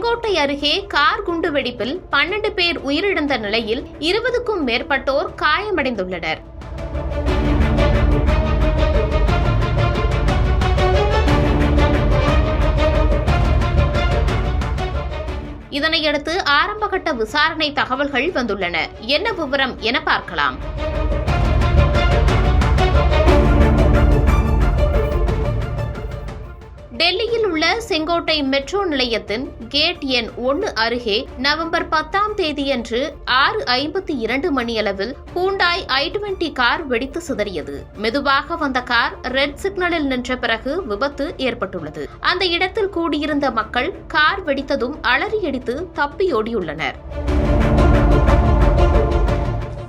செங்கோட்டை அருகே கார் குண்டுவெடிப்பில் 12 பேர் உயிரிழந்த நிலையில் 20க்கும் மேற்பட்டோர் காயமடைந்துள்ளனர். இதனையடுத்து ஆரம்பகட்ட விசாரணை தகவல்கள் வந்துள்ளன. என்ன விவரம் என பார்க்கலாம். டெல்லியில் உள்ள செங்கோட்டை மெட்ரோ நிலையத்தின் கேட் எண் 1 அருகே நவம்பர் 10ஆம் தேதியன்று 6:52 மணியளவில் ஹூண்டாய் i20 கார் வெடித்து சிதறியது. மெதுவாக வந்த கார் ரெட் சிக்னலில் நின்ற பிறகு விபத்து ஏற்பட்டுள்ளது. அந்த இடத்தில் கூடியிருந்த மக்கள் கார் வெடித்ததும் அலறியடித்து தப்பியோடியுள்ளனர்.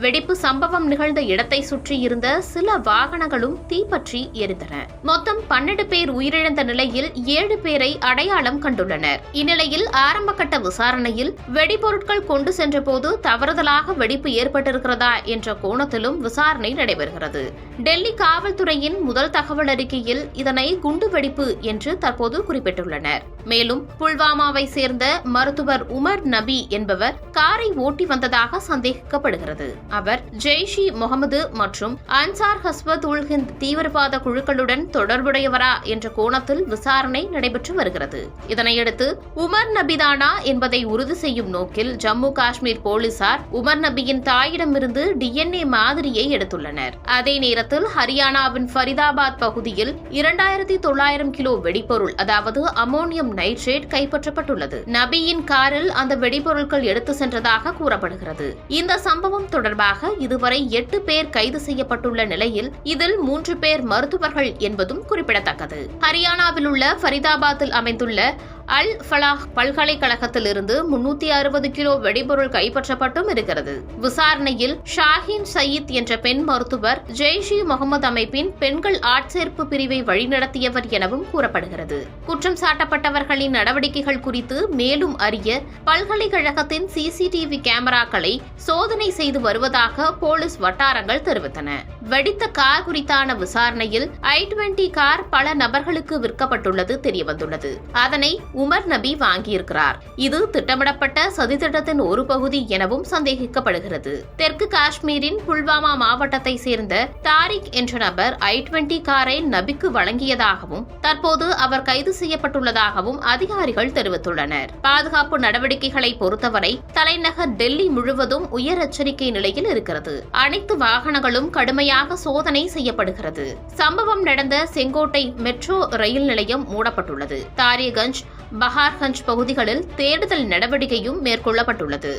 வெடிப்பு சம்பவம் நிகழ்ந்த இடத்தை சுற்றி இருந்த சில வாகனங்களும் தீப்பற்றி எரிந்தன. மொத்தம் 12 பேர் உயிரிழந்த நிலையில் 7 பேரை அடையாளம் கண்டுள்ளனர். இந்நிலையில் ஆரம்பகட்ட விசாரணையில் வெடிபொருட்கள் கொண்டு சென்றபோது தவறுதலாக வெடிப்பு ஏற்பட்டிருக்கிறதா என்ற கோணத்திலும் விசாரணை நடைபெறுகிறது. டெல்லி காவல்துறையின் முதல் தகவல் அறிக்கையில் இதனை குண்டுவெடிப்பு என்று தற்போது குறிப்பிட்டுள்ளனர். மேலும் புல்வாமாவை சேர்ந்த மருத்துவர் உமர் நபி என்பவர் காரை ஓட்டி வந்ததாக சந்தேகிக்கப்படுகிறது. அவர் ஜெய்ஷ் இ முகமது மற்றும் அன்சார் ஹஸ்பத் உல் ஹிந்த் தீவிரவாத குழுக்களுடன் தொடர்புடையவரா என்ற கோணத்தில் விசாரணை நடைபெற்று வருகிறது. இதனையடுத்து உமர் நபிதானா என்பதை உறுதி செய்யும் நோக்கில் ஜம்மு காஷ்மீர் போலீசார் உமர் நபியின் தாயிடமிருந்து DNA மாதிரியை எடுத்துள்ளனர். அதே நேரத்தில் ஹரியானாவின் ஃபரிதாபாத் பகுதியில் 2900 கிலோ வெடிபொருள் அதாவது அமோனியம் நைட்ரேட் கைப்பற்றப்பட்டுள்ளது. நபியின் காரில் அந்த வெடிபொருட்கள் எடுத்து சென்றதாக கூறப்படுகிறது. இந்த சம்பவம் தொடர்பாக இதுவரை 8 பேர் கைது செய்யப்பட்டுள்ள நிலையில் இதில் 3 பேர் மருத்துவர்கள் என்பதும் குறிப்பிடத்தக்கது. ஹரியானாவில் உள்ள ஃபரிதாபாத்தில் அமைந்துள்ள அல் ஃபலாஹ் பல்கலைக்கழகத்திலிருந்து 360 கிலோ வெடிபொருள் கைப்பற்றப்பட்டும் இருக்கிறது. விசாரணையில் ஷாஹின் சயீத் என்ற பெண் மருத்துவர் ஜெய்ஷ் இ முகமது அமைப்பின் பெண்கள் ஆட்சேர்ப்பு பிரிவை வழிநடத்தியவர் எனவும் கூறப்படுகிறது. குற்றம் சாட்டப்பட்டவர்களின் நடவடிக்கைகள் குறித்து மேலும் அறிய பல்கலைக்கழகத்தின் CCTV கேமராக்களை சோதனை செய்து வருவதாக போலீஸ் வட்டாரங்கள் தெரிவித்தன. வெடித்த கார் குறித்தான விசாரணையில் i20 கார் பல நபர்களுக்கு விற்கப்பட்டுள்ளது தெரியவந்துள்ளது. அதனை உமர் நபி வாங்கியிருக்கிறார். இது திட்டமிடப்பட்ட சதித்திட்டத்தின் ஒரு பகுதி எனவும் சந்தேகிக்கப்படுகிறது. தெற்கு காஷ்மீரின் புல்வாமா மாவட்டத்தை சேர்ந்த தாரிக் என்ற நபர் i20 காரை நபிக்கு வழங்கியதாகவும் தற்போது அவர் கைது செய்யப்பட்டுள்ளதாகவும் அதிகாரிகள் தெரிவித்துள்ளனர். பாதுகாப்பு நடவடிக்கைகளை பொறுத்தவரை தலைநகர் டெல்லி முழுவதும் உயர் எச்சரிக்கை நிலையில் இருக்கிறது. அனைத்து வாகனங்களும் கடுமையாக சோதனை செய்யப்படுகிறது. சம்பவம் நடந்த செங்கோட்டை மெட்ரோ ரயில் நிலையம் மூடப்பட்டுள்ளது. தாரியகஞ்ச் பஹார்கஞ்ச் பகுதிகளில் தேடுதல் நடவடிக்கையும் மேற்கொள்ளப்பட்டுள்ளது.